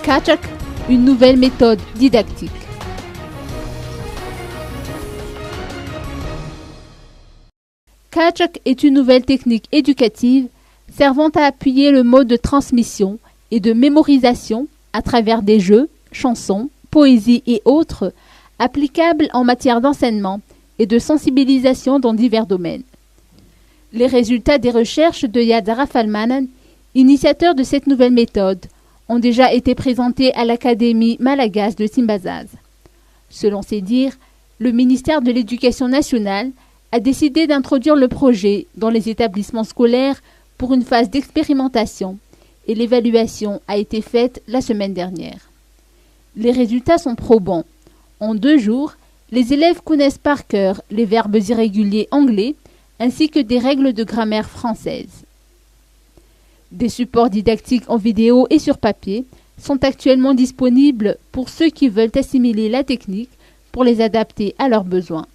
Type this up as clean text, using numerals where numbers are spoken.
Kachak, une nouvelle méthode didactique. Kachak est une nouvelle technique éducative servant à appuyer le mode de transmission et de mémorisation à travers des jeux, chansons, poésie et autres, applicables en matière d'enseignement et de sensibilisation dans divers domaines. Les résultats des recherches de Yad Rafalmanan, initiateur de cette nouvelle méthode, ont déjà été présentés à l'Académie malagasy de Simbazaz. Selon ses dires, le ministère de l'Éducation nationale a décidé d'introduire le projet dans les établissements scolaires pour une phase d'expérimentation et l'évaluation a été faite la semaine dernière. Les résultats sont probants. En 2 jours, les élèves connaissent par cœur les verbes irréguliers anglais ainsi que des règles de grammaire française. Des supports didactiques en vidéo et sur papier sont actuellement disponibles pour ceux qui veulent assimiler la technique pour les adapter à leurs besoins.